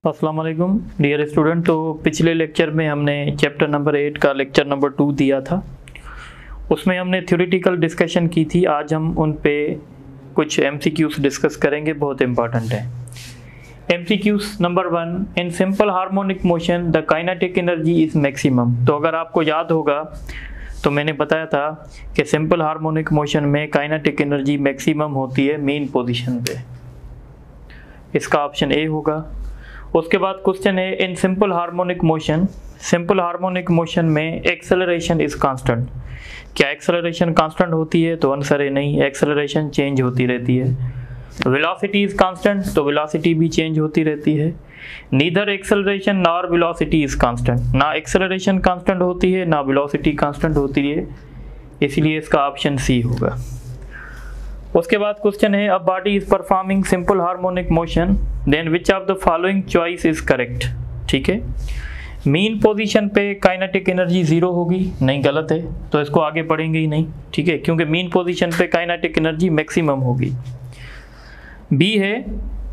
अस्सलाम वालेकुम dear student. तो पिछले लेक्चर में हमने चैप्टर नंबर 8 का लेक्चर नंबर 2 दिया था, उसमें हमने थ्योरेटिकल डिस्कशन की थी। आज हम उन पे कुछ MCQs डिस्कस करेंगे, बहुत इंपॉर्टेंट है। MCQs number 1, in simple harmonic motion the kinetic energy is maximum. तो अगर आपको याद होगा तो मैंने बताया था कि सिंपल हार्मोनिक मोशन में काइनेटिक एनर्जी मैक्सिमम होती है मेन पोजीशन पे। इसका ऑप्शन ए होगा। उसके बाद क्वेश्चन है इन सिंपल हार्मोनिक मोशन में एक्सेलरेशन इज कांस्टेंट। क्या एक्सेलरेशन कांस्टेंट होती है? तो आंसर है नहीं, एक्सेलरेशन चेंज होती रहती है। वेलोसिटी इज कांस्टेंट, तो वेलोसिटी भी चेंज होती रहती है। Neither acceleration nor velocity is constant, ना एक्सेलरेशन कांस्टेंट होती है ना वेलोसिटी कांस्टेंट होती है, इसलिए इसका ऑप्शन सी होगा। उसके बाद क्वेश्चन है a body is performing simple harmonic motion then which of the following choice is correct. ठीक है, मीन पोजीशन पे काइनेटिक एनर्जी 0 होगी, नहीं गलत है, तो इसको आगे पढ़ेंगे ही नहीं। ठीक है, क्योंकि मीन पोजीशन पे काइनेटिक एनर्जी मैक्सिमम होगी। बी है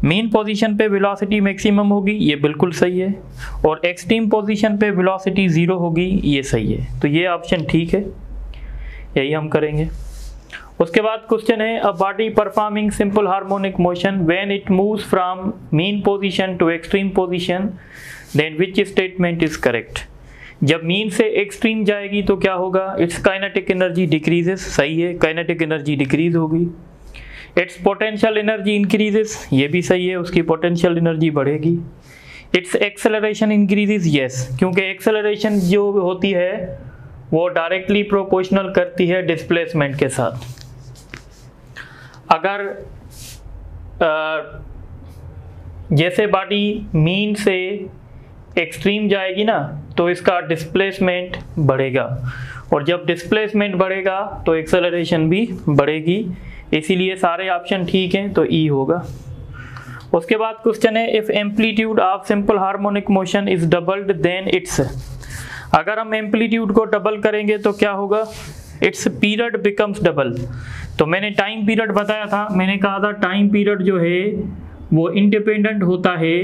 मीन पोजीशन पे वेलोसिटी मैक्सिमम होगी, ये बिल्कुल सही है। और एक्सट्रीम पोजीशन पे वेलोसिटी 0 होगी, ये सही है, तो ये ऑप्शन ठीक है, यही हम करेंगे। उसके बाद क्वेश्चन है a body performing simple harmonic motion when it moves from mean position to extreme position then which statement is correct. जब मीन से एक्सट्रीम जाएगी तो क्या होगा? इट्स काइनेटिक एनर्जी डिक्रीजेस, सही है, काइनेटिक एनर्जी डिक्रीज होगी। इट्स पोटेंशियल एनर्जी इंक्रीजेस, ये भी सही है, उसकी पोटेंशियल एनर्जी बढ़ेगी। इट्स एक्सेलरेशन इंक्रीजेस, यस, क्योंकि एक्सेलरेशन जो होती है वो डायरेक्टली प्रोपोर्शनल करती है डिस्प्लेसमेंट के साथ। अगर जैसे बॉडी मीन से एक्सट्रीम जाएगी ना तो इसका डिस्प्लेसमेंट बढ़ेगा, और जब डिस्प्लेसमेंट बढ़ेगा तो एक्सेलरेशन भी बढ़ेगी, इसीलिए सारे ऑप्शन ठीक हैं, तो ई होगा। उसके बाद क्वेश्चन है if amplitude of simple harmonic motion is doubled then its. अगर हम एम्पलीट्यूड को डबल करेंगे तो क्या होगा? Its period becomes double. तो मैंने टाइम पीरियड बताया था, मैंने कहा था टाइम पीरियड जो है वो इंडिपेंडेंट होता है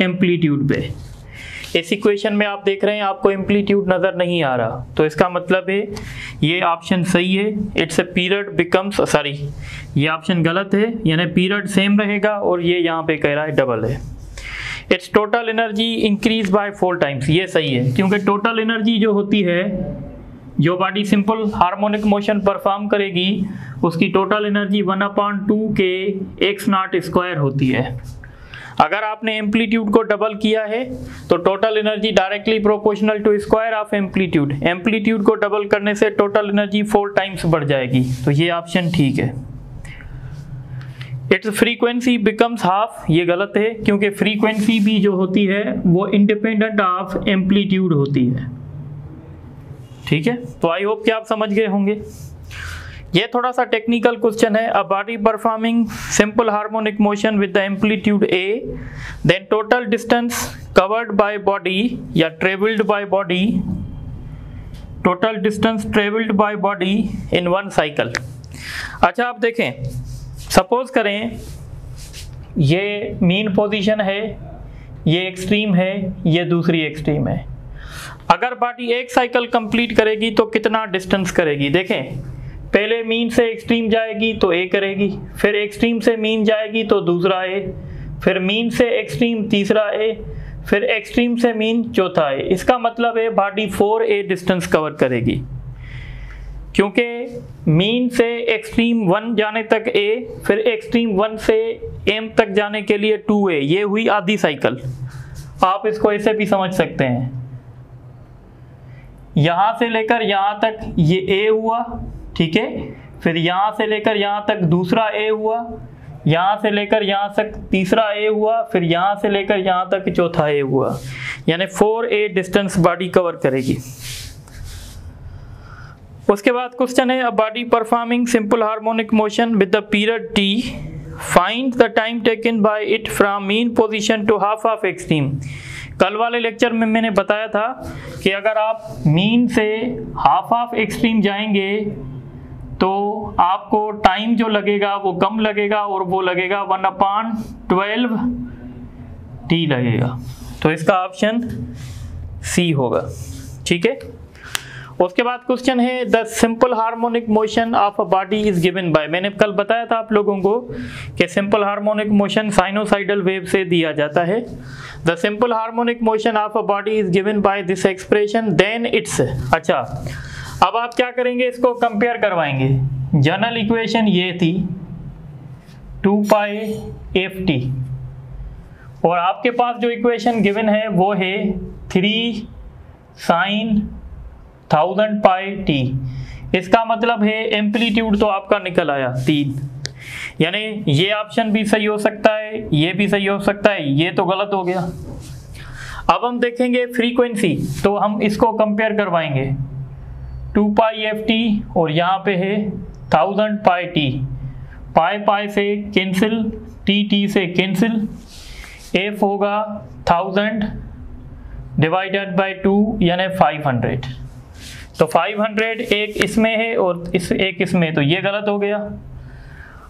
एम्पलीट्यूड पे। इस इक्वेशन में आप देख रहे हैं आपको एम्पलीट्यूड नज़र नहीं आ रहा, तो इसका मतलब है ये ऑप्शन सही है, it's a period becomes, sorry ये ऑप्शन गलत है, यानी पीरियड सेम रहेगा और ये यहाँ पे कह रहा है डबल है। It's total energy increase by 4 times, ये सही है, क्योंकि टोटल एनर्जी जो होती है, जो body simple harmonic motion perform करेगी उसकी टोटल एनर्जी 1/2 के x0² होती है। अगर आपने एम्पलीट्यूड को डबल किया है तो total energy directly proportional to square of amplitude. Amplitude को डबल करने से टोटल एनर्जी 4 टाइम्स बढ़ जाएगी, तो ये ऑप्शन ठीक है। इट्स फ्रीक्वेंसी बिकम्स हाफ, ये गलत है, क्योंकि फ्रीक्वेंसी भी जो होती है वो इंडिपेंडेंट ऑफ एम्पलीट्यूड होती है। ठीक है, तो आई होप कि आप समझ गए होंगे। ये थोड़ा सा टेक्निकल क्वेश्चन है। A body performing simple harmonic motion with the amplitude A then total distance covered by body या travelled by body, total distance travelled by body in 1 cycle. अच्छा, आप देखें, सपोज करें ये मीन पोजीशन है, ये extreme है, ये दूसरी एक्सट्रीम है। अगर बॉडी एक साइकिल कंप्लीट करेगी तो कितना डिस्टेंस करेगी? देखें, पहले मीन से एक्सट्रीम जाएगी तो ए करेगी, फिर एक्सट्रीम से मीन जाएगी तो दूसरा ए, फिर मीन से एक्सट्रीम तीसरा ए, फिर एक्सट्रीम से मीन चौथा ए। इसका मतलब है बॉडी 4A डिस्टेंस कवर करेगी, क्योंकि मीन से एक्सट्रीम 1 जाने तक ए, फिर एक्सट्रीम 1 से एम तक जाने के लिए 2A, ये हुई आधी साइकिल। आप इसको ऐसे भी समझ सकते हैं, यहां से लेकर यहां तक ये ए हुआ, ठीक है, फिर यहां से लेकर यहां तक दूसरा ए हुआ, यहां से लेकर यहां तक तीसरा ए हुआ, फिर यहां से लेकर यहां तक चौथा ए हुआ, यानी 4A डिस्टेंस बॉडी कवर करेगी। उसके बाद क्वेश्चन है a body performing simple harmonic motion with the period t find the time taken by it from mean position to half of extreme. कल वाले लेक्चर में मैंने बताया था कि अगर आप मीन से हाफ ऑफ एक्सट्रीम जाएंगे तो आपको टाइम जो लगेगा वो कम लगेगा, और वो लगेगा 1/12 टी लगेगा। तो इसका ऑप्शन सी होगा। ठीक है, उसके बाद क्वेश्चन है the simple harmonic motion of a body is given by. मैंने कल बताया था आप लोगों को कि simple harmonic motion sinusoidal wave से दिया जाता है। The simple harmonic motion of a body is given by this expression then its. अच्छा, अब आप क्या करेंगे, इसको कंपेयर करवाएंगे। जनरल इक्वेशन ये थी 2 पाई एफ टी, और आपके पास जो इक्वेशन गिवन है वो है 3 साइन 1000 पाई टी। इसका मतलब है एम्पलीट्यूड तो आपका निकल आया 3, यानी ये ऑप्शन भी सही हो सकता है, ये भी सही हो सकता है, ये तो गलत हो गया। अब हम देखेंगे फ्रीक्वेंसी, तो हम इसको कंपेयर करवाएंगे 2 पाई एफ टी और यहाँ पे है 1000 पाई टी। पाई पाई से कैंसिल, टी टी से कैंसिल, एफ होगा 1000 डिवाइडेड बाई 2 यानी 500। तो 500 एक इसमें है और एक इसमें, तो ये गलत हो गया।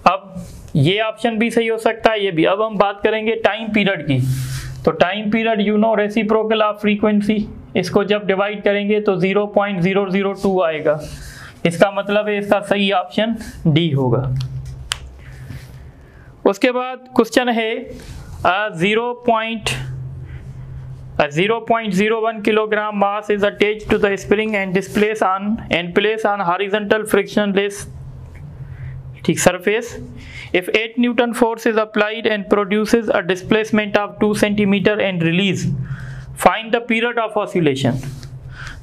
अब ये ऑप्शन भी सही हो सकता है, ये भी। अब हम बात करेंगे टाइम पीरियड की। तो time period you know reciprocal of frequency, इसको जब डिवाइड करेंगे तो 0.002 आएगा। इसका मतलब है इसका सही ऑप्शन डी होगा। उसके बाद क्वेश्चन है 0.01 kilogram mass is attached to the spring and placed on horizontal frictionless surface. If 8 Newton force is applied and produces a displacement of 2 centimeter and release, find the period of oscillation.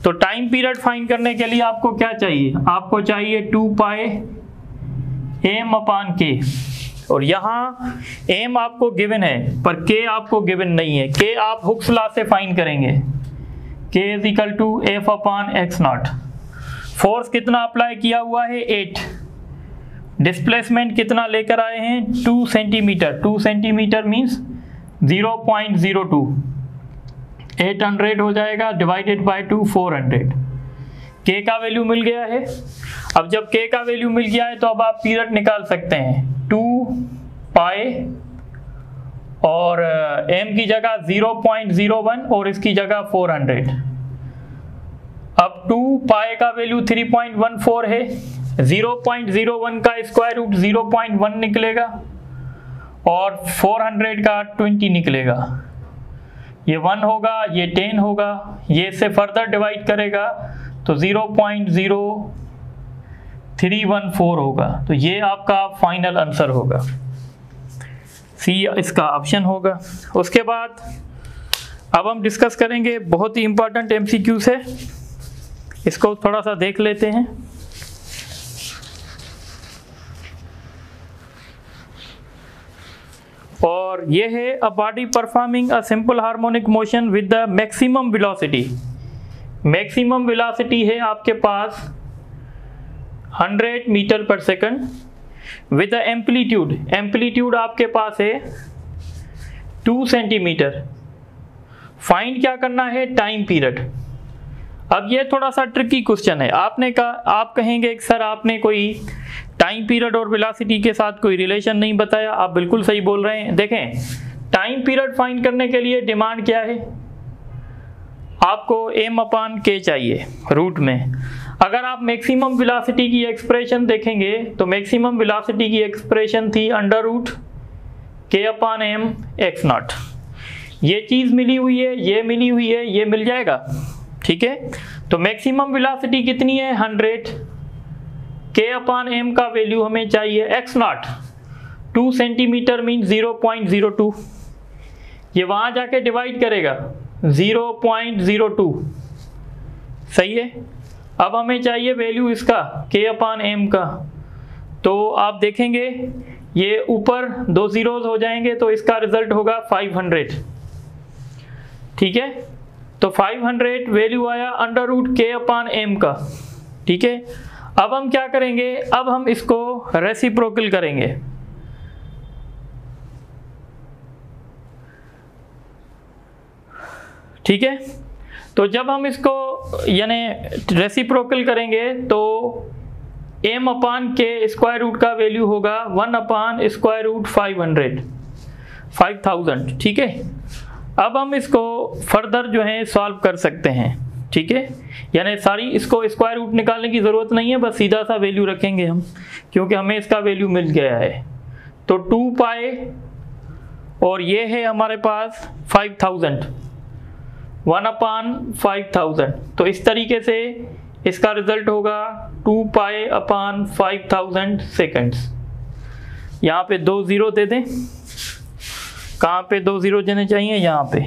तो time period find करने के लिए आपको क्या चाहिए, आपको चाहिए 2 pi m upon k, और यहाँ m आपको गिवन है पर k आपको गिवन नहीं है। k आप हुक्स लॉ से फाइंड करेंगे, k is equal to F upon x naught. Force कितना अप्लाई किया हुआ है 8, डिस्प्लेसमेंट कितना लेकर आए हैं 2 सेंटीमीटर। 2 सेंटीमीटर मीन्स 0.02, 800 हो जाएगा डिवाइडेड बाय 2 400। k का वैल्यू मिल गया है। अब जब k का वैल्यू मिल गया है तो अब आप पीरियड निकाल सकते हैं 2 पाई और m की जगह 0.01 और इसकी जगह 400। अब 2 पाई का वैल्यू 3.14 है, 0.01 का स्क्वायर रूट 0.1 निकलेगा और 400 का 20 निकलेगा। ये 1 होगा, ये 10 होगा, ये इससे फर्दर डिवाइड करेगा तो 0.0314 होगा। तो ये आपका फाइनल आंसर होगा, सी इसका ऑप्शन होगा। उसके बाद अब हम डिस्कस करेंगे बहुत ही इंपॉर्टेंट एमसीक्यूज है, इसको थोड़ा सा देख लेते हैं। और ये है a body performing a simple harmonic motion with the maximum velocity. Maximum velocity है आपके पास 100 metre per second with the amplitude, amplitude आपके पास है 2 सेंटीमीटर। फाइंड क्या करना है, टाइम पीरियड। अब ये थोड़ा सा ट्रिकी क्वेश्चन है। आपने कहा, आप कहेंगे कि सर आपने कोई टाइम पीरियड और वेलोसिटी के साथ कोई रिलेशन नहीं बताया। आप बिल्कुल सही बोल रहे हैं। देखें, टाइम पीरियड फाइंड करने के लिए डिमांड क्या है, आपको m अपान k चाहिए रूट में। अगर आप मैक्सिमम वेलोसिटी की एक्सप्रेशन देखेंगे तो मैक्सिमम वेलोसिटी की एक्सप्रेशन थी under root k upon m x naught. ये चीज़ मिली हुई है, ये मिली हुई है, ये मिल जाएगा, ठीक है। तो मैक्सिमम वेलोसिटी कितनी है 100, k अपान m का वैल्यू हमें चाहिए एक्स नॉट, 2 सेंटीमीटर मीन 0.02। ये वहाँ जाके डिवाइड करेगा 0.02, सही है। अब हमें चाहिए वैल्यू इसका k अपान m का। तो आप देखेंगे ये ऊपर 2 जीरोज हो जाएंगे तो इसका रिजल्ट होगा 500, ठीक है। तो 500 वैल्यू आया under root k upon m का, ठीक है। अब हम क्या करेंगे, अब हम इसको रेसिप्रोकल करेंगे। ठीक है, तो जब हम इसको यानी रेसिप्रोकल करेंगे तो m upon k square root का वैल्यू होगा 1 अपान स्क्वायर रूट 5000, ठीक है। अब हम इसको फर्दर जो है सॉल्व कर सकते हैं, ठीक है। यानी सारी इसको स्क्वायर रूट निकालने की ज़रूरत नहीं है, बस सीधा सा वैल्यू रखेंगे हम, क्योंकि हमें इसका वैल्यू मिल गया है। तो 2 पाई और ये है हमारे पास 5000, 1/5000। तो इस तरीके से इसका रिजल्ट होगा 2 पाई अपॉन 5000 सेकेंड्स। यहाँ पे 2 ज़ीरो दे दें, कहाँ पे 2 ज़ीरो देने चाहिए, यहाँ पे।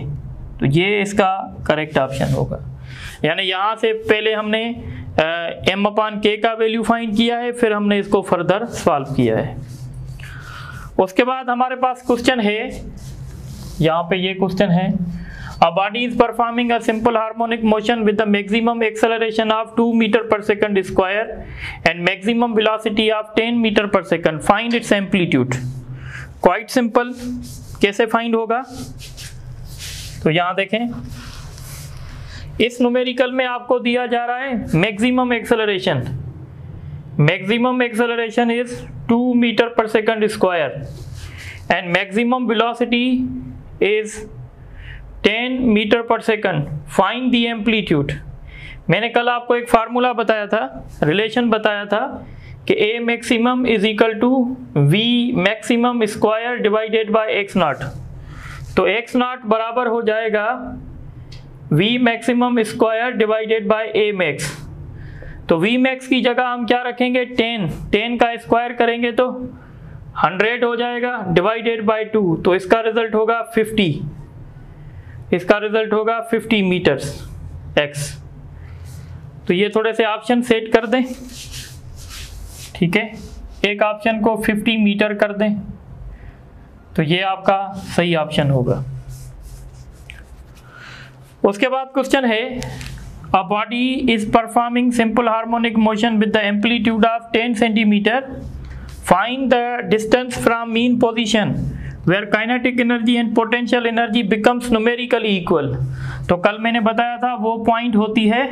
तो ये इसका करेक्ट ऑप्शन होगा। यानी यहाँ से पहले हमने m/k का वैल्यू फाइंड किया है, फिर हमने इसको फर्दर सॉल्व किया है। उसके बाद हमारे पास क्वेश्चन है, यहाँ पे ये क्वेश्चन है, A body is performing a simple harmonic motion with the maximum acceleration of 2 meter per second square and maximum velocity of 10 meter per second. Find its amplitude. Quite simple. कैसे find होगा? तो यहाँ देखें, इस numerical में आपको दिया जा रहा है maximum acceleration. Maximum acceleration is 2 metre per second square and maximum velocity is 10 metre per second. Find the amplitude. मैंने कल आपको एक फार्मूला बताया था, रिलेशन बताया था कि A maximum is equal to V maximum square divided by x naught. तो x नॉट बराबर हो जाएगा V maximum square divided by A max. तो V मैक्स की जगह हम क्या रखेंगे, 10 का स्क्वायर करेंगे तो 100 हो जाएगा डिवाइडेड बाय 2। तो इसका रिजल्ट होगा 50, इसका रिजल्ट होगा 50 मीटर्स x। तो ये थोड़े से ऑप्शन सेट कर दें, ठीक है। एक ऑप्शन को 50 मीटर कर दें, तो ये आपका सही ऑप्शन होगा। उसके बाद क्वेश्चन है, a body is performing simple harmonic motion with the amplitude of 10 centimetre. Find the distance from mean position where kinetic energy and potential energy becomes numerically equal। तो कल मैंने बताया था वो पॉइंट होती है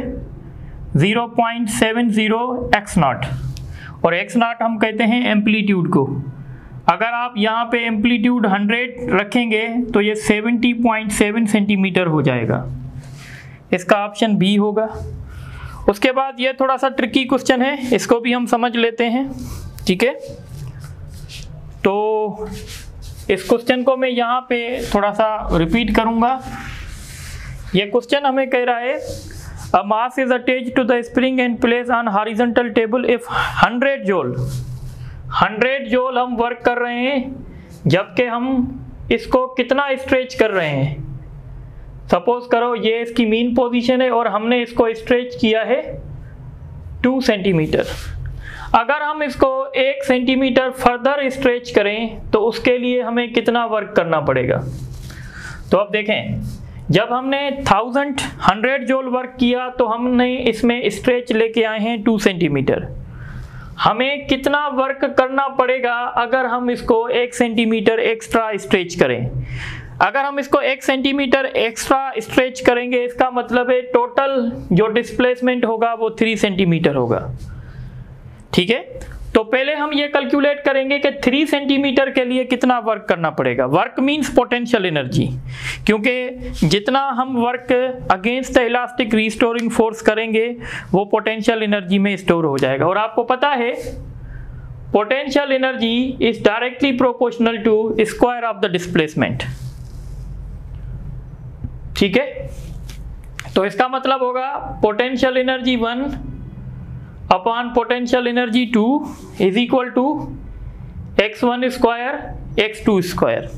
0.70 x नॉट, और x नॉट हम कहते हैं एम्पलीट्यूड को। अगर आप यहाँ पे एम्पलीट्यूड 100 रखेंगे तो ये 70.7 सेंटीमीटर हो जाएगा। इसका ऑप्शन बी होगा। उसके बाद ये थोड़ा सा ट्रिकी क्वेश्चन है, इसको भी हम समझ लेते हैं, ठीक है। तो इस क्वेश्चन को मैं यहाँ पे थोड़ा सा रिपीट करूँगा। ये क्वेश्चन हमें कह रहा है, a mass is attached to the spring and place on horizontal table if 100 joule. 100 joule हम वर्क कर रहे हैं, जबकि हम इसको कितना स्ट्रेच कर रहे हैं। सपोज करो ये इसकी मीन पोजीशन है और हमने इसको स्ट्रेच किया है 2 सेंटीमीटर। अगर हम इसको 1 सेंटीमीटर फर्दर स्ट्रेच करें तो उसके लिए हमें कितना वर्क करना पड़ेगा। तो अब देखें, जब हमने 100 जूल वर्क किया तो हमने इसमें स्ट्रेच लेके आए हैं 2 सेंटीमीटर। हमें कितना वर्क करना पड़ेगा अगर हम इसको 1 सेंटीमीटर एक्स्ट्रा स्ट्रेच करें। अगर हम इसको 1 सेंटीमीटर एक्स्ट्रा स्ट्रेच करेंगे, इसका मतलब है टोटल जो डिस्प्लेसमेंट होगा वो 3 सेंटीमीटर होगा, ठीक है। तो पहले हम ये कैलकुलेट करेंगे कि 3 सेंटीमीटर के लिए कितना वर्क करना पड़ेगा। वर्क मींस पोटेंशियल एनर्जी, क्योंकि जितना हम work against the elastic restoring force करेंगे वो पोटेंशियल एनर्जी में स्टोर हो जाएगा। और आपको पता है potential energy is directly proportional to square of the displacement, ठीक है। तो इसका मतलब होगा potential energy 1 upon potential energy 2 is equal to x1 square x2 square.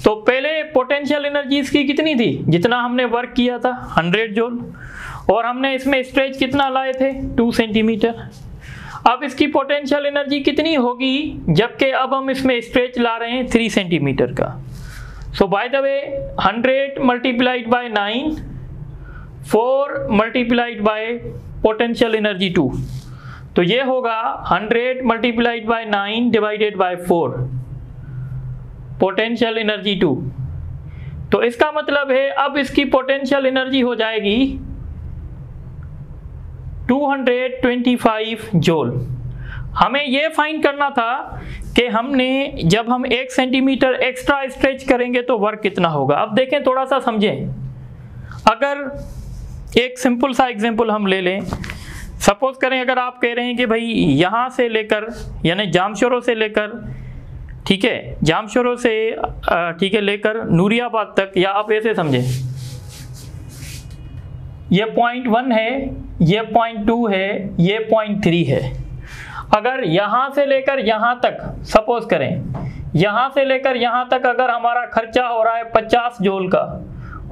तो पहले पोटेंशियल एनर्जी इसकी कितनी थी, जितना हमने वर्क किया था 100 जूल, और हमने इसमें स्ट्रेच कितना लाए थे 2 सेंटीमीटर। अब इसकी पोटेंशियल एनर्जी कितनी होगी, जबकि अब हम इसमें स्ट्रेच ला रहे हैं 3 सेंटीमीटर का। So by the way 100 multiplied by 9, 4 multiplied by potential energy 2, तो ये होगा 100 multiplied by 9 divided by 4 potential energy 2। तो इसका मतलब है अब इसकी पोटेंशियल एनर्जी हो जाएगी 225 जूल। हमें ये फाइंड करना था कि हमने जब हम 1 सेंटीमीटर एक्स्ट्रा स्ट्रेच करेंगे तो वर्क कितना होगा। अब देखें, थोड़ा सा समझें। अगर एक सिंपल सा एग्जांपल हम ले लें, सपोज करें अगर आप कह रहे हैं कि भाई यहाँ से लेकर यानी जामशोरों से लेकर, ठीक है, जामशोरों से ठीक है लेकर नूरियाबाद तक, या आप ऐसे समझें, ये 0.1 है, ये 0.2 है, ये 0.3 है। अगर यहाँ से लेकर यहाँ तक, सपोज करें यहाँ से लेकर यहाँ तक अगर हमारा खर्चा हो रहा है 50 जूल का,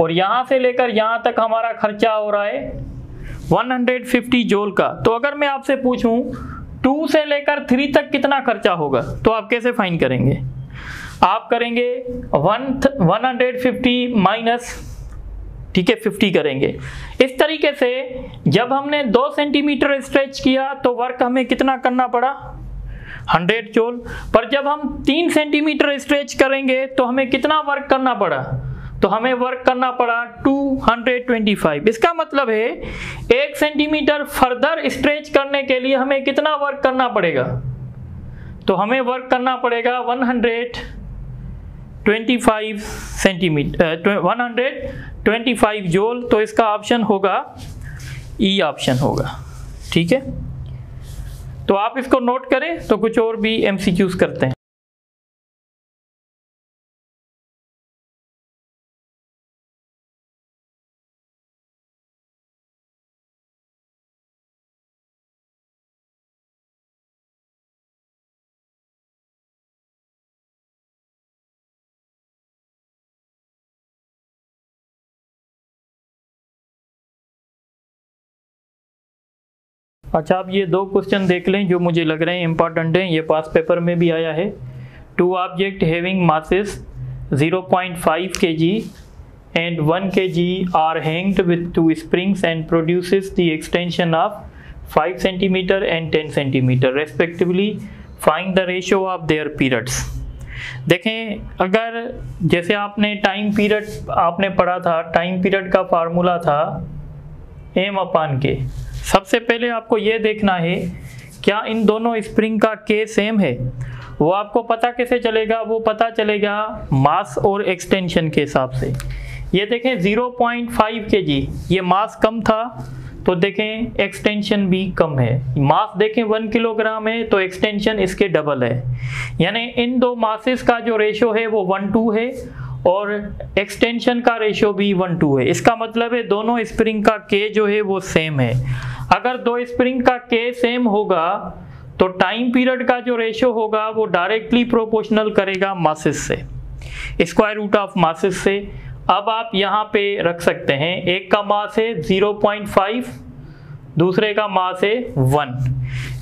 और यहाँ से लेकर यहाँ तक हमारा खर्चा हो रहा है 150 जूल का, तो अगर मैं आपसे पूछूं 2 से लेकर 3 तक कितना खर्चा होगा, तो आप कैसे फाइंड करेंगे? आप करेंगे 150 माइनस, ठीक है, 50 करेंगे। इस तरीके से जब हमने 2 सेंटीमीटर स्ट्रेच किया तो वर्क हमें कितना करना पड़ा? 100 जूल। पर जब हम 3 सेंटीमीटर स्ट्रेच करेंगे तो हमें कितना वर्क करना पड़ा? तो हमें वर्क करना पड़ा 225। इसका मतलब है 1 सेंटीमीटर फर्दर स्ट्रेच करने के लिए हमें कितना वर्क करना पड़ेगा? तो हमें वर्क करना पड़ेगा 125 सेंटीमीटर, 125 जूल। तो इसका ऑप्शन होगा ई ऑप्शन होगा। ठीक है, तो आप इसको नोट करें, तो कुछ और भी एमसीक्यूज करते हैं। अच्छा, आप ये 2 क्वेश्चन देख लें जो मुझे लग रहे हैं इंपॉर्टेंट हैं, ये पास पेपर में भी आया है। 2 object having masses 0.5 kg and 1 kg are hanged with 2 springs and produces the extension of 5 cm and 10 cm respectively. Find the ratio of their periods. देखें, अगर जैसे आपने टाइम पीरियड आपने पढ़ा था, टाइम पीरियड का फार्मूला था m/k। सबसे पहले आपको ये देखना है क्या इन दोनों स्प्रिंग का K सेम है। वो आपको पता कैसे चलेगा? वो पता चलेगा मास और एक्सटेंशन के हिसाब से। ये देखें 0.5 kg, ये मास कम था तो देखें एक्सटेंशन भी कम है। मास देखें 1 किलोग्राम है तो एक्सटेंशन इसके डबल है, यानी इन 2 मासेस का जो रेशो है वो 1:2 है और एक्सटेंशन का रेशो भी 1:2 है। इसका मतलब है दोनों स्प्रिंग का K जो है वो सेम है। अगर 2 स्प्रिंग का K सेम होगा तो टाइम पीरियड का जो रेशो होगा वो डायरेक्टली प्रोपोर्शनल करेगा मासेस से, स्क्वायर रूट ऑफ मासेस से। अब आप यहाँ पे रख सकते हैं, एक का मास है 0.5, दूसरे का मास है 1।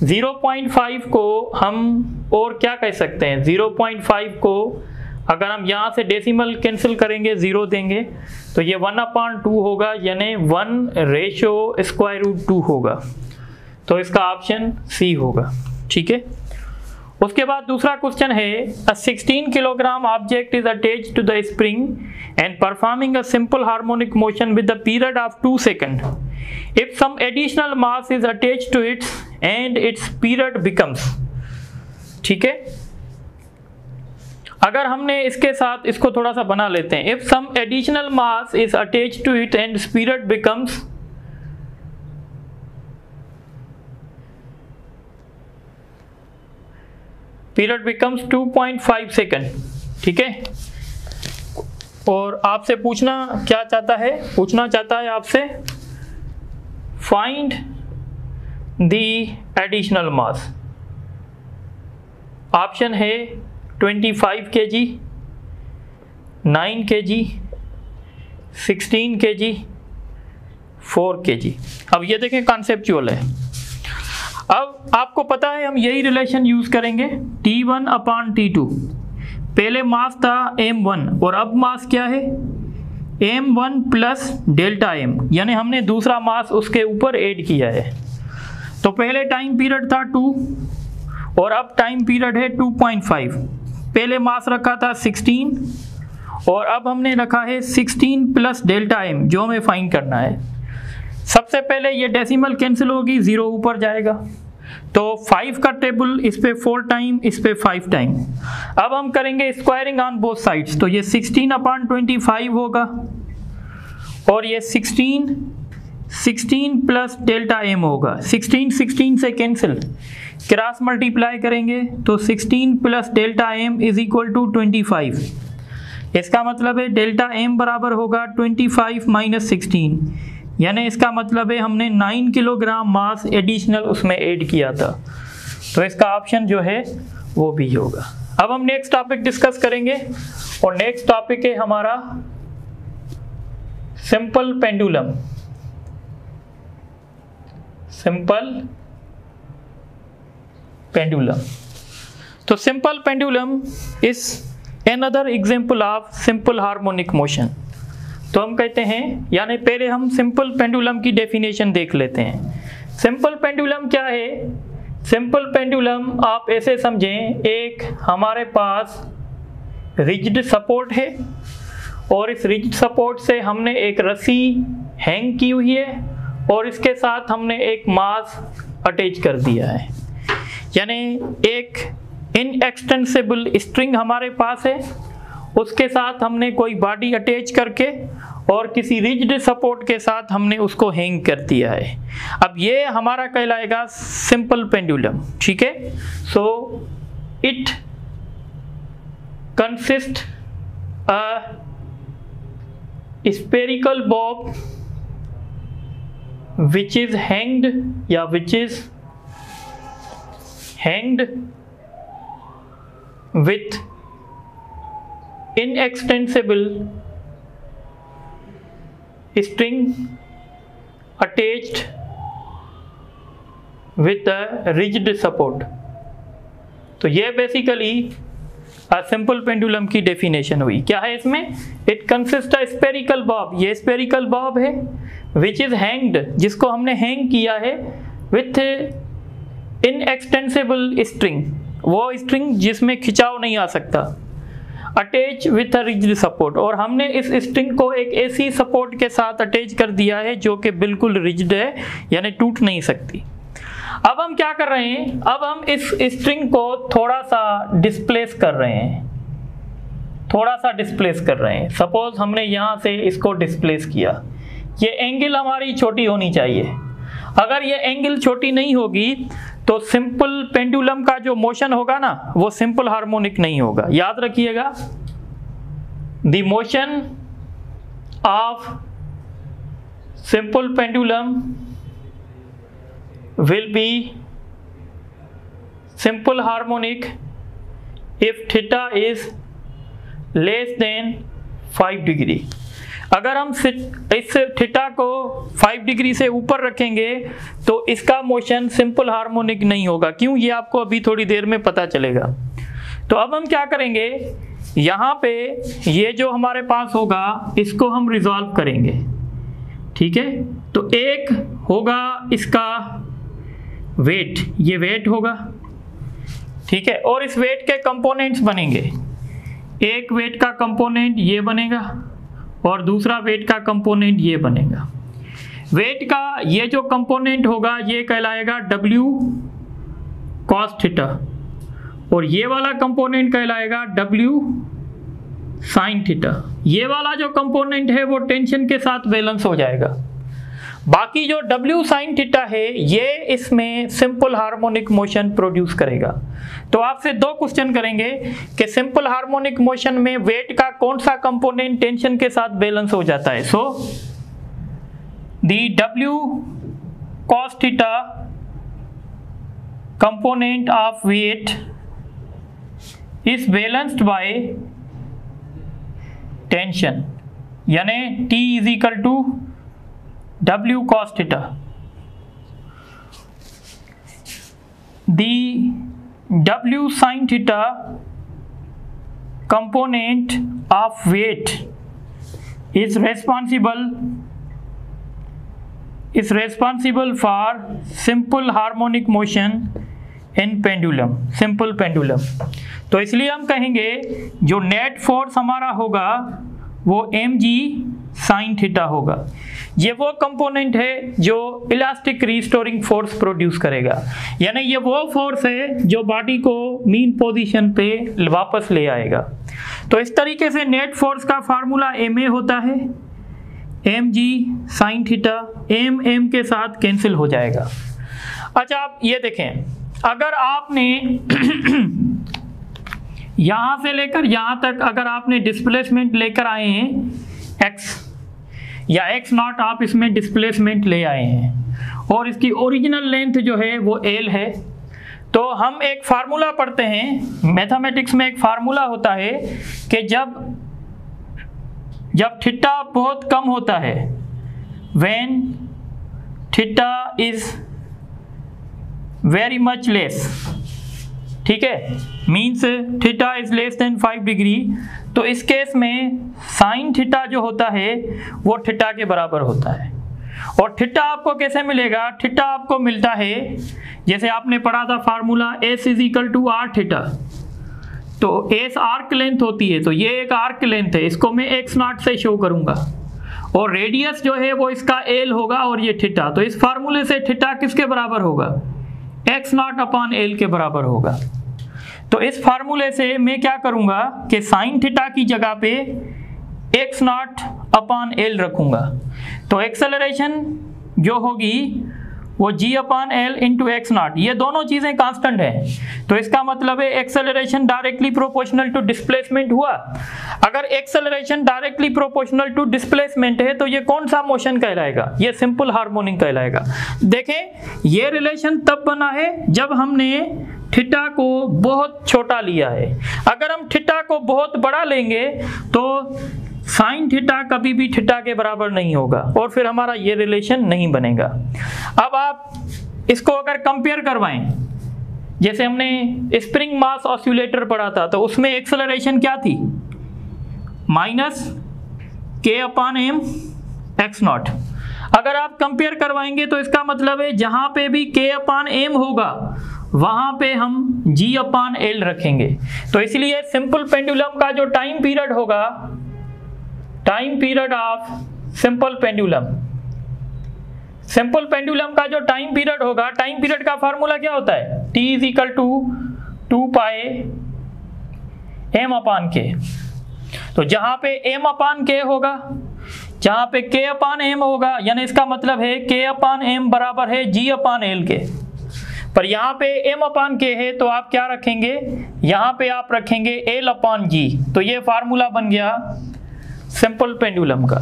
0.5 को हम और क्या कह सकते हैं? 0.5 को अगर हम यहाँ से डेसिमल कैंसिल करेंगे, 0 देंगे, तो ये 1/2 होगा, यानी 1/√2 होगा। तो इसका ऑप्शन सी होगा। ठीक है, उसके बाद दूसरा क्वेश्चन है, a 16 kilogram object is attached to the spring and performing a simple harmonic motion with the period of 2 second. If some additional mass is attached to its and its period becomes. ठीक है, अगर हमने इसके साथ इसको थोड़ा सा बना लेते हैं, if some additional mass is attached to it and period becomes, period becomes 2.5 second. ठीक है, और आपसे पूछना क्या चाहता है? पूछना चाहता है आपसे find the additional mass. Option है 25 kg, 9 kg, 16 kg, 4 kg। अब ये देखें कॉन्सेप्चुअल है। अब आपको पता है हम यही रिलेशन यूज करेंगे, T1/T2। पहले मास था m1 और अब मास क्या है? m1 प्लस डेल्टा m, यानी हमने दूसरा मास उसके ऊपर ऐड किया है। तो पहले टाइम पीरियड था 2 और अब टाइम पीरियड है 2.5। पहले मास रखा था 16 और अब हमने रखा है 16 प्लस डेल्टा m, जो हमें फाइंड करना है। सबसे पहले ये डेसिमल कैंसिल होगी, 0 ऊपर जाएगा, तो 5 का टेबल इस पे 4 टाइम, इस पे 5 टाइम। अब हम करेंगे स्क्वायरिंग ऑन बोथ साइड्स, तो ये 16/25 होगा और ये 16 प्लस डेल्टा एम होगा। 16 से कैंसिल, क्रॉस मल्टीप्लाई करेंगे तो 16 plus delta M is equal to 25। इसका मतलब है डेल्टा एम बराबर होगा 25 माइनस 16, यानी इसका मतलब है हमने 9 किलोग्राम मास एडिशनल उसमें ऐड किया था, तो इसका ऑप्शन जो है वो भी होगा। अब हम नेक्स्ट टॉपिक डिस्कस करेंगे और नेक्स्ट टॉपिक है हमारा सिंपल पेंडुलम। सिंपल पेंडुलम, तो simple pendulum is another example of simple harmonic motion। तो हम कहते हैं, यानी पहले हम सिंपल पेंडुलम की डेफिनेशन देख लेते हैं। सिंपल पेंडुलम क्या है? सिंपल पेंडुलम आप ऐसे समझें, एक हमारे पास रिजिड सपोर्ट है और इस रिजिड सपोर्ट से हमने एक रस्सी हैंग की हुई है और इसके साथ हमने एक मास अटैच कर दिया है, यानी एक इनएक्सटेंसिबल स्ट्रिंग हमारे पास है, उसके साथ हमने कोई बॉडी अटैच करके और किसी रिजिड सपोर्ट के साथ हमने उसको हैंग कर दिया है। अब ये हमारा कहलाएगा सिंपल पेंडुलम, ठीक है। So it consist a spherical Bob which is hanged या which is hanged with inextensible string attached with a rigid support। तो ये बेसिकली सिंपल पेंडुलम की डेफिनेशन हुई। क्या है इसमें? It consist a spherical Bob, ये स्फेरिकल बॉब है, विच इज हैंग्ड, जिसको हमने हैंग किया है, विथ इनएक्सटेंसिबल स्ट्रिंग, वो स्ट्रिंग जिसमें खिंचाव नहीं आ सकता, attach with a rigid support, और हमने इस स्ट्रिंग को एक ऐसी सपोर्ट के साथ अटैच कर दिया है जो कि बिल्कुल रिजिड है, यानी टूट नहीं सकती। अब हम क्या कर रहे हैं? अब हम इस स्ट्रिंग को थोड़ा सा डिस्प्लेस कर रहे हैं, थोड़ा सा डिस्प्लेस कर रहे हैं। सपोज हमने यहाँ से इसको डिस्प्लेस किया, ये एंगल हमारी छोटी होनी चाहिए। अगर ये एंगल छोटी नहीं होगी तो सिंपल पेंडुलम का जो मोशन होगा ना, वो सिंपल हार्मोनिक नहीं होगा। याद रखिएगा, the motion of simple pendulum will be simple harmonic if theta is less than 5 degree. अगर हम इस थीटा को 5 डिग्री से ऊपर रखेंगे तो इसका मोशन सिंपल हार्मोनिक नहीं होगा। क्यों? ये आपको अभी थोड़ी देर में पता चलेगा। तो अब हम क्या करेंगे, यहाँ पे ये जो हमारे पास होगा इसको हम रिजॉल्व करेंगे, ठीक है। तो एक होगा इसका वेट, ये वेट होगा, ठीक है, और इस वेट के कंपोनेंट्स बनेंगे। एक वेट का कंपोनेंट ये बनेगा और दूसरा वेट का कंपोनेंट ये बनेगा। वेट का ये जो कंपोनेंट होगा ये कहलाएगा W cos थीटा और ये वाला कंपोनेंट कहलाएगा W sin थीटा। ये वाला जो कंपोनेंट है वो टेंशन के साथ बैलेंस हो जाएगा। बाकी जो W sin थीटा है ये इसमें सिंपल हार्मोनिक मोशन प्रोड्यूस करेगा। तो आपसे दो क्वेश्चन करेंगे कि सिंपल हार्मोनिक मोशन में वेट का कौन सा कंपोनेंट टेंशन के साथ बैलेंस हो जाता है। So the W cos theta component of weight is balanced by tension, यानी T is equal to W cos theta। The W sin theta component of weight is responsible for simple harmonic motion in pendulum, simple pendulum। तो इसलिए हम कहेंगे जो net force हमारा होगा वो mg sin theta होगा। ये वो कंपोनेंट है जो इलास्टिक रिस्टोरिंग फोर्स प्रोड्यूस करेगा, यानी ये वो फोर्स है जो बॉडी को मीन पोजीशन पे वापस ले आएगा। तो इस तरीके से नेट फोर्स का फार्मूला ma होता है mg sin थीटा, m के साथ कैंसिल हो जाएगा। अच्छा आप ये देखें, अगर आपने यहां से लेकर यहां तक अगर आपने डिस्प्लेसमेंट लेकर आए हैं x या x नॉट, आप इसमें डिस्प्लेसमेंट ले आए हैं और इसकी ओरिजिनल लेंथ जो है वो l है, तो हम एक फार्मूला पढ़ते हैं मैथमेटिक्स में, एक फार्मूला होता है कि जब थीटा बहुत कम होता है, when theta is very much less, ठीक है, means theta is less than 5 degree, तो इस केस में साइन थीटा जो होता है वो थीटा के बराबर होता है। और थीटा आपको कैसे मिलेगा? थीटा आपको मिलता है जैसे आपने पढ़ा था formula s is equal to R theta, तो s आर्क लेंथ होती है, तो ये एक आर्क लेंथ है, इसको मैं x नॉट से शो करूंगा और रेडियस जो है वो इसका l होगा और ये थीटा, तो इस फार्मूले से थीटा किसके बराबर होगा? x नॉट अपॉन l के बराबर होगा। तो इस फार्मूले से मैं क्या करूंगा कि साइन थीटा की जगह पे x नॉट अपॉन l रखूंगा, तो एक्सेलरेशन जो होगी वो g upon l into x naught, ये दोनों चीजें कांस्टेंट हैं, तो इसका मतलब है acceleration directly proportional to displacement हुआ। अगर acceleration directly proportional to displacement है तो ये कौन सा मोशन कहलाएगा? ये सिंपल हार्मोनिक कहलाएगा। देखें ये रिलेशन तब बना है जब हमने थीटा को बहुत छोटा लिया है। अगर हम थीटा को बहुत बड़ा लेंगे तो साइन थीटा कभी भी थीटा के बराबर नहीं होगा और फिर हमारा ये रिलेशन नहीं बनेगा। अब आप इसको अगर कंपेयर करवाएं, जैसे हमने स्प्रिंग मास ऑसिलेटर पढ़ा था, तो उसमें एक्सेलरेशन क्या थी? Minus k upon m x not. अगर आप कंपेयर करवाएंगे तो इसका मतलब है जहां पे भी k अपॉन m होगा वहां पे हम g अपॉन l रखेंगे। तो इसलिए सिंपल पेंडुलम का जो टाइम पीरियड होगा, time period of simple pendulum, simple pendulum का जो टाइम पीरियड होगा, टाइम पीरियड का फार्मूला क्या होता है? t is equal to 2 pi m upon k। तो जहां पे m अपॉन k होगा, जहां पे k अपॉन m होगा, यानी इसका मतलब है k अपॉन m बराबर है g अपॉन l के। पर यहाँ पे m अपॉन k है तो आप क्या रखेंगे? यहाँ पे आप रखेंगे l अपॉन g। तो ये फार्मूला बन गया सिंपल पेंडुलम का।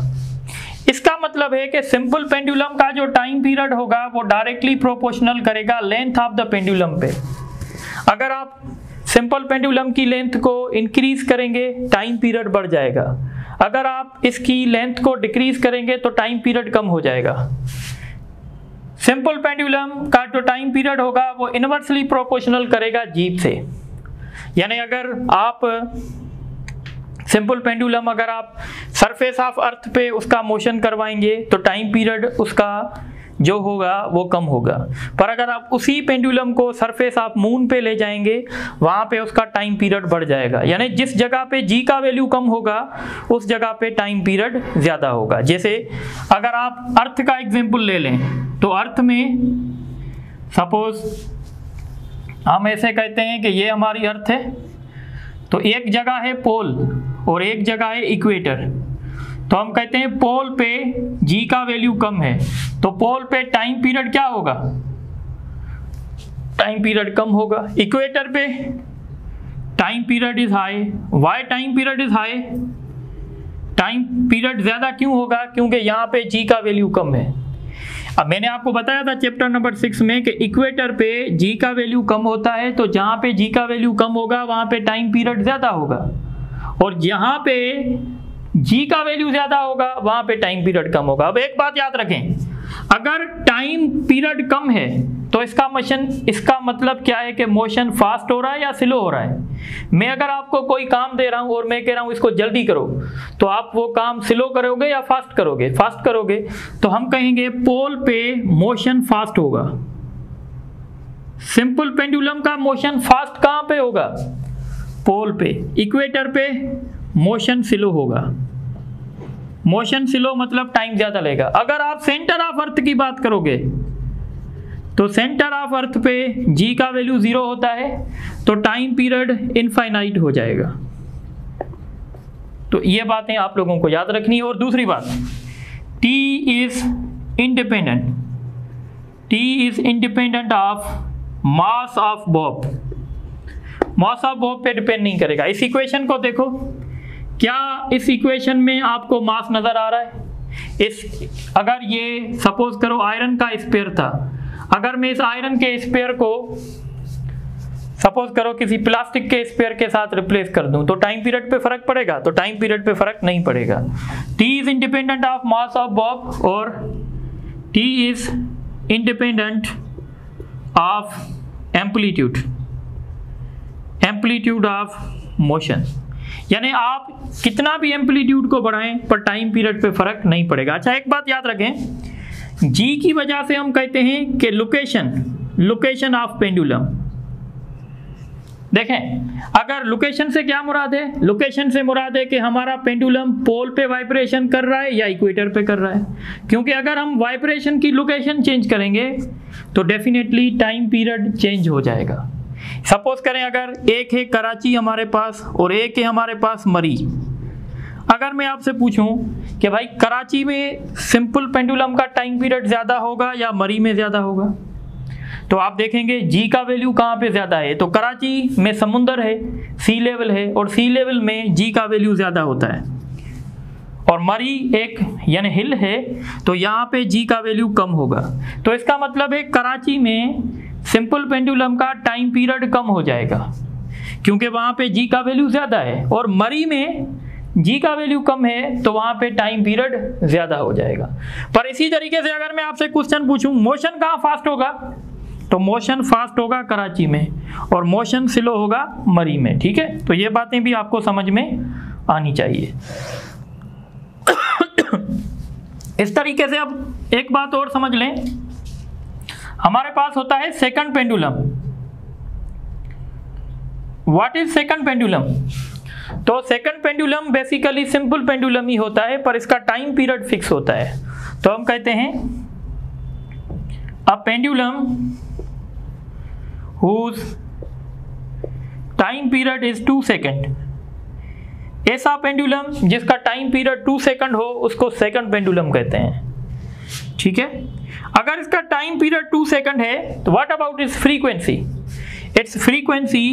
इसका मतलब है कि सिंपल पेंडुलम का जो टाइम पीरियड होगा वो डायरेक्टली प्रोपोर्शनल करेगा लेंथ ऑफ द पेंडुलम पे। अगर आप सिंपल पेंडुलम की लेंथ को इंक्रीज करेंगे टाइम पीरियड बढ़ जाएगा, अगर आप इसकी लेंथ को डिक्रीज करेंगे तो टाइम पीरियड कम हो जाएगा। सिंपल पेंडुलम का जो टाइम पीरियड होगा वो इनवर्सली प्रोपोर्शनल करेगा जीप से, यानी अगर आप सिंपल पेंडुलम अगर आप सरफेस ऑफ अर्थ पे उसका मोशन करवाएंगे तो टाइम पीरियड उसका जो होगा वो कम होगा, पर अगर आप उसी पेंडुलम को सरफेस ऑफ मून पे ले जाएंगे वहां पे उसका टाइम पीरियड बढ़ जाएगा। यानी जिस जगह पे जी का वैल्यू कम होगा उस जगह पे टाइम पीरियड ज्यादा होगा। जैसे अगर आप अर्थ का एग्जांपल ले लें तो अर्थ में सपोज हम ऐसे कहते हैं कि ये हमारी अर्थ है, तो एक जगह है पोल और एक जगह है इक्वेटर, तो हम कहते हैं पोल पे जी का वैल्यू कम है तो पोल पे टाइम पीरियड क्या होगा? टाइम पीरियड कम होगा। इक्वेटर पे time period is high. Why time period is high? Time period ज्यादा क्यों होगा? क्योंकि यहाँ पे जी का वैल्यू कम है। अब मैंने आपको बताया था चैप्टर नंबर 6 में कि इक्वेटर पे जी का वैल्यू कम होता है, तो जहाँ पे जी का वैल्यू कम होगा वहाँ पे टाइम पीरियड ज़्यादा होगा, और जहाँ पे जी का वैल्यू ज़्यादा होगा वहाँ पे टाइम पीरियड कम होगा। अब एक बात याद रखें, अगर टाइम पीरियड कम है तो इसका मतलब क्या है कि मोशन फास्ट हो रहा है या स्लो हो रहा है। मैं अगर आपको कोई काम दे रहा हूं और मैं कह रहा हूं इसको जल्दी करो, तो आप वो काम स्लो करोगे या फास्ट करोगे? फास्ट करोगे। तो हम कहेंगे पोल पे मोशन फास्ट होगा। सिंपल पेंडुलम का मोशन फास्ट कहां पे होगा? पोल पे। इक्वेटर पे मोशन स्लो होगा। मोशन स्लो मतलब टाइम ज्यादा लेगा। अगर आप सेंटर ऑफ अर्थ की बात करोगे तो सेंटर ऑफ अर्थ पे जी का वैल्यू 0 होता है तो टाइम पीरियड इनफाइनाइट हो जाएगा। तो ये बातें आप लोगों को याद रखनी है। और दूसरी बात, T is independent of mass of bob. Mass of Bob पे डिपेंड नहीं करेगा। इस इक्वेशन को देखो, क्या इस इक्वेशन में आपको मास नजर आ रहा है? अगर ये सपोज करो आयरन का स्पेयर था, अगर मैं इस आयरन के स्पेयर को सपोज करो किसी प्लास्टिक के स्पेयर के साथ रिप्लेस कर दूं तो टाइम पीरियड पे फर्क पड़ेगा? तो टाइम पीरियड पे फर्क नहीं पड़ेगा। T is independent of mass of bob और T is independent of amplitude of motion. यानी आप कितना भी एम्पलीट्यूड को बढ़ाएं पर टाइम पीरियड पे फर्क नहीं पड़ेगा। अच्छा, एक बात याद रखें, जी की वजह से हम कहते हैं कि लोकेशन ऑफ पेंडुलम। देखें, अगर लोकेशन से क्या मुराद है? लोकेशन से मुराद है कि हमारा पेंडुलम पोल पे वाइब्रेशन कर रहा है या इक्वेटर पे कर रहा है। क्योंकि अगर हम वाइब्रेशन की लोकेशन चेंज करेंगे तो डेफिनेटली टाइम पीरियड चेंज हो जाएगा। सपोज करें अगर एक है कराची हमारे पास और एक है हमारे पास मरी। अगर मैं आपसे पूछूं कि भाई कराची में सिंपल पेंडुलम का टाइम पीरियड ज़्यादा होगा या मरी में ज़्यादा होगा, तो आप देखेंगे जी का वैल्यू कहाँ पे ज़्यादा है। तो कराची में समुंदर है, सी लेवल है, और सी लेवल में जी का वैल्यू ज़्यादा होता है। और मरी एक यानी हिल है तो यहाँ पे जी का वैल्यू कम होगा। तो इसका मतलब है कराची में सिंपल पेंडुलम का टाइम पीरियड कम हो जाएगा क्योंकि वहाँ पे जी का वैल्यू ज़्यादा है, और मरी में जी का वैल्यू कम है तो वहाँ पे टाइम पीरियड ज़्यादा हो जाएगा। पर इसी तरीके से अगर मैं आपसे क्वेश्चन पूछूं मोशन कहाँ फास्ट होगा, तो मोशन फास्ट होगा कराची में और मोशन स्लो होगा मरी में। ठीक है, तो ये बातें भी आपको समझ में आनी चाहिए। इस तरीके से अब एक बात और समझ लें, हमारे पास होता है second pendulum. What is second pendulum? तो second pendulum basically simple pendulum ही होता है पर इसका टाइम पीरियड फिक्स होता है। तो हम कहते हैं a pendulum whose time period is 2 second. ऐसा पेंडुलम जिसका टाइम पीरियड 2 सेकंड हो उसको सेकंड पेंडुलम कहते हैं। ठीक है, अगर इसका टाइम पीरियड 2 सेकंड है तो what about it's frequency? It's frequency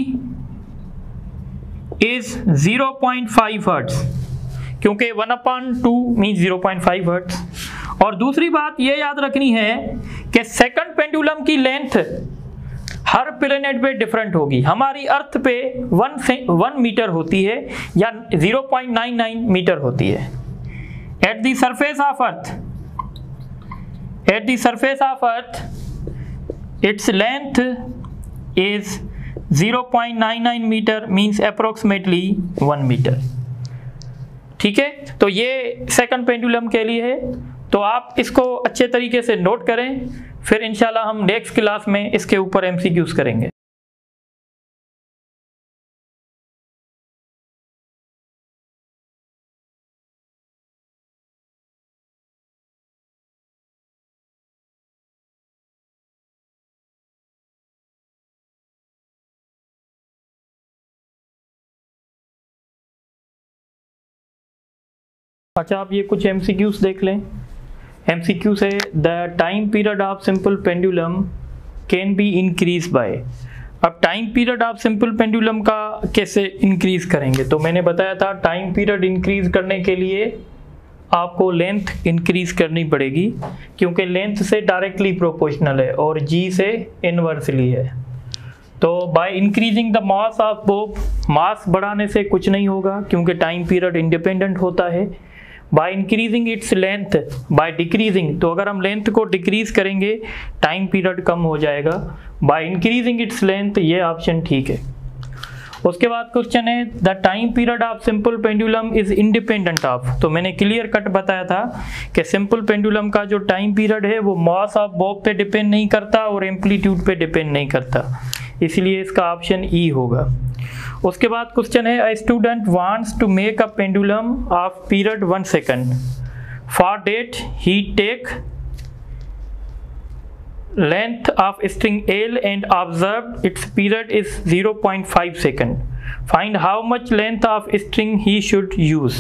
is 0.5 hertz, क्योंकि 1/2 मीन्स 0.5 हर्ट्ज। और दूसरी बात ये याद रखनी है कि सेकंड पेंडुलम की लेंथ हर प्लेनेट पे डिफरेंट होगी। हमारी अर्थ पे 1 मीटर होती है या 0.99 मीटर होती है। At the surface of earth its length is 0.99 metre means approximately 1 metre. ठीक है, तो ये सेकंड पेंडुलम के लिए है। तो आप इसको अच्छे तरीके से नोट करें, फिर इंशाल्लाह हम नेक्स्ट क्लास में इसके ऊपर एमसीक्यूज करेंगे। अच्छा, आप ये कुछ एमसीक्यूज देख लें। एमसीक्यू से the time period of simple pendulum can be increase by. अब time period of simple pendulum का कैसे इंक्रीज करेंगे? तो मैंने बताया था टाइम पीरियड इंक्रीज करने के लिए आपको लेंथ इंक्रीज करनी पड़ेगी, क्योंकि लेंथ से डायरेक्टली प्रोपोर्शनल है और जी से इनवर्सली है। तो by increasing the mass of bob, mass बढ़ाने से कुछ नहीं होगा क्योंकि टाइम पीरियड इंडिपेंडेंट होता है। By increasing its length, by decreasing, तो अगर हम लेंथ को डिक्रीज करेंगे टाइम पीरियड कम हो जाएगा। बाय इंक्रीजिंग इट्स लेंथ, ये ऑप्शन ठीक है। उसके बाद क्वेश्चन है the time period of simple pendulum is independent of. तो मैंने क्लियर कट बताया था कि सिंपल पेंडुलम का जो टाइम पीरियड है वो मास ऑफ बॉब पे डिपेंड नहीं करता और एम्पलीट्यूड पे डिपेंड नहीं करता, इसलिए इसका ऑप्शन ई होगा। उसके बाद क्वेश्चन है a student wants to make a pendulum of period 1 second for that he take length of string L and observed its period is 0.5 second. Find how much length of string he should use.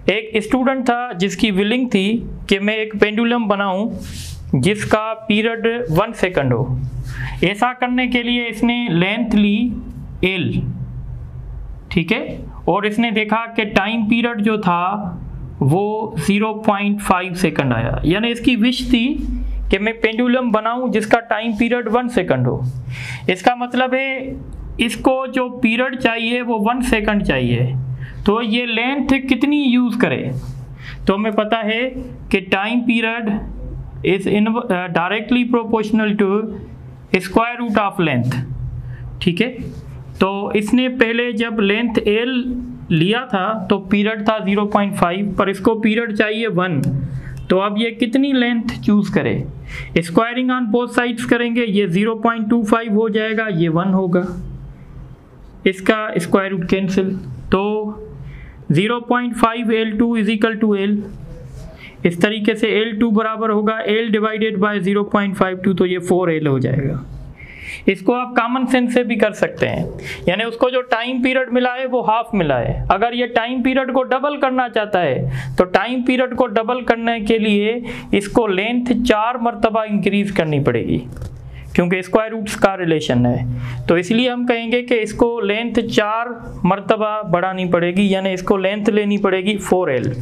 एक student था जिसकी willing थी कि मैं एक pendulum बनाऊं जिसका period 1 second हो। ऐसा करने के लिए इसने लेंथ ली L, ठीक है, और इसने देखा कि टाइम पीरियड जो था वो 0.5 सेकंड आया। यानी इसकी विश थी कि मैं पेंडुलम बनाऊं जिसका टाइम पीरियड 1 सेकंड हो। इसका मतलब है इसको जो पीरियड चाहिए वो 1 सेकंड चाहिए, तो ये लेंथ कितनी यूज़ करे। तो हमें पता है कि time period is directly proportional to square root of length, ठीक है। तो इसने पहले जब लेंथ L लिया था तो पीरियड था 0.5, पर इसको पीरियड चाहिए 1, तो अब ये कितनी लेंथ चूज करे। स्क्वायरिंग ऑन बोथ साइड्स करेंगे, ये 0.25 हो जाएगा, ये 1 होगा, इसका स्क्वायर रूट कैंसिल, तो 0.5 L2 is equal to L। इस तरीके से L2 बराबर होगा L डिवाइडेड बाय 0.52, तो ये 4L हो जाएगा। इसको आप कॉमन सेंस से भी कर सकते हैं, यानी उसको जो टाइम पीरियड मिला है वो हाफ मिला है। अगर ये टाइम पीरियड को डबल करना चाहता है तो टाइम पीरियड को डबल करने के लिए इसको लेंथ 4 मरतबा इंक्रीज करनी पड़ेगी, क्योंकि स्क्वायर रूट्स का रिलेशन है। तो इसलिए हम कहेंगे कि इसको लेंथ 4 मरतबा बढ़ानी पड़ेगी, यानी इसको लेंथ लेनी पड़ेगी 4L।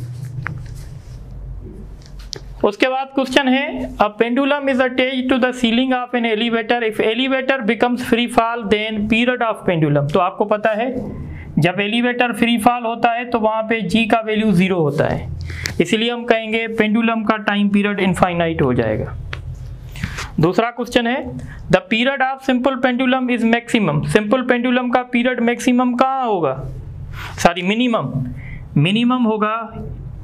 उसके बाद क्वेश्चन है, a pendulum is attached to the ceiling of an elevator, if elevator becomes free fall then period of pendulum. तो आपको पता है जब एलिवेटर फ्री फॉल होता है तो वहाँ पे G का वैल्यू 0 होता है, इसलिए हम कहेंगे पेंडुलम का टाइम पीरियड इनफाइनाइट हो जाएगा। दूसरा क्वेश्चन है, the period of simple pendulum is maximum. Simple pendulum का पीरियड मैक्सिमम कहाँ होगा, सॉरी मिनिमम होगा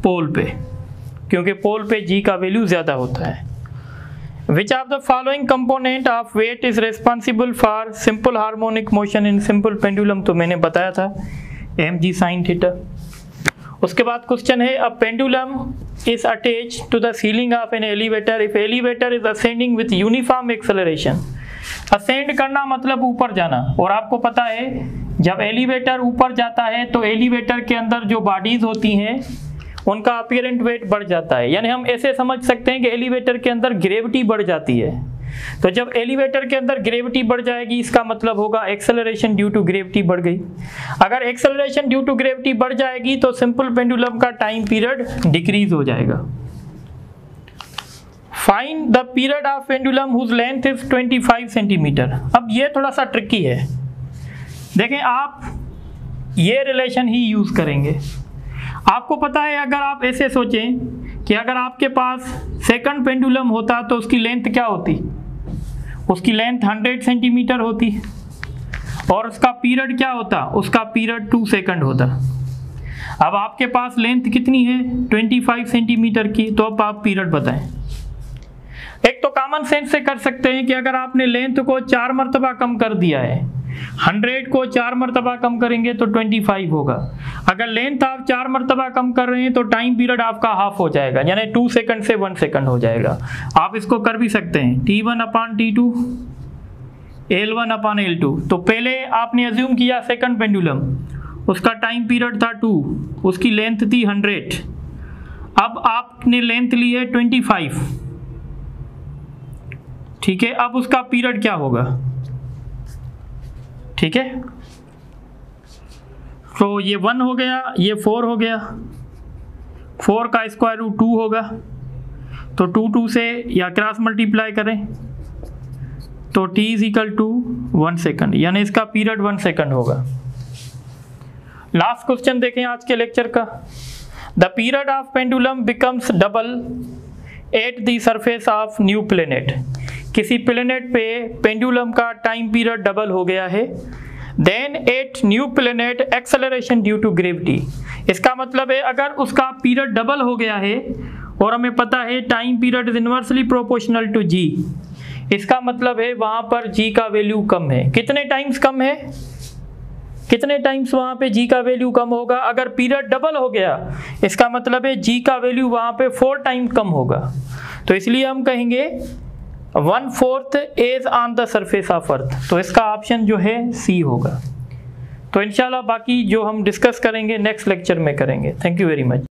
पोल पे, क्योंकि पोल पे G का वैल्यू ज़्यादा होता है। Which of the following component of weight is responsible for simple harmonic motion in simple pendulum, तो मैंने बताया था mg sin थीटा। उसके बाद क्वेश्चन है, a pendulum is attach to the ceiling of an elevator if elevator is ascending with uniform acceleration. Ascend करना मतलब ऊपर जाना, और आपको पता है जब एलिवेटर ऊपर जाता है तो एलिवेटर के अंदर जो बॉडीज होती हैं उनका अपीरेंट वेट बढ़ जाता है। यानी हम ऐसे समझ सकते हैं कि एलिवेटर के अंदर ग्रेविटी बढ़ जाती है। तो जब एलिवेटर के अंदर ग्रेविटी बढ़ जाएगी इसका मतलब होगा एक्सेलरेशन ड्यू टू ग्रेविटी बढ़ गई। अगर एक्सेलरेशन ड्यू टू ग्रेविटी बढ़ जाएगी तो सिंपल पेंडुलम का टाइम पीरियड डिक्रीज हो जाएगा। Find the period of pendulum whose length is 25 centimetre. अब ये थोड़ा सा ट्रिकी है, देखें आप ये रिलेशन ही यूज करेंगे। आपको पता है अगर आप ऐसे सोचें कि अगर आपके पास सेकंड पेंडुलम होता तो उसकी लेंथ क्या होती, उसकी लेंथ 100 सेंटीमीटर होती, और उसका पीरियड क्या होता, उसका पीरियड 2 सेकंड होता। अब आपके पास लेंथ कितनी है 25 सेंटीमीटर की, तो अब आप पीरियड बताएं। एक तो कॉमन सेंस से कर सकते हैं कि अगर आपने लेंथ को 4 मरतबा कम कर दिया है, 100 को 4 मरतबा कम करेंगे तो 25 होगा। अगर लेंथ आप 4 मरतबा कम कर रहे हैं तो टाइम पीरियड आपका हाफ हो जाएगा, यानी 2 सेकंड से 1 सेकंड हो जाएगा। आप इसको कर भी सकते हैं T1/T2 L1/L2। तो पहले आपने अज्यूम किया सेकंड पेंडुलम, उसका टाइम पीरियड था 2, उसकी लेंथ थी 100। अब आपने लेंथ ली है 25, ठीक है। अब उसका पीरियड क्या होगा, ठीक है, तो ये 1 हो गया, ये 4 हो गया, 4 का स्क्वायर रूट 2 होगा, तो 2 से या क्रॉस मल्टीप्लाई करें तो t is equal to 1 second, यानी इसका पीरियड 1 सेकंड होगा। लास्ट क्वेश्चन देखें आज के लेक्चर का, the period of pendulum becomes double at the surface of new planet. किसी प्लेनेट पे पेंडुलम का टाइम पीरियड डबल हो गया है, then at new planet acceleration due to gravity. इसका मतलब है अगर उसका पीरियड डबल हो गया है और हमें पता है time period is inversely proportional to G, इसका मतलब है वहां पर G का वैल्यू कम है। कितने टाइम्स कम है, कितने टाइम्स वहाँ पे जी का वैल्यू कम होगा? अगर पीरियड डबल हो गया इसका मतलब है जी का वैल्यू वहाँ पे 4 टाइम कम होगा, तो इसलिए हम कहेंगे 1/4 as on the surface of earth. तो इसका ऑप्शन जो है सी होगा। तो इंशाल्लाह बाकी जो हम डिस्कस करेंगे नेक्स्ट लेक्चर में करेंगे। Thank you very much.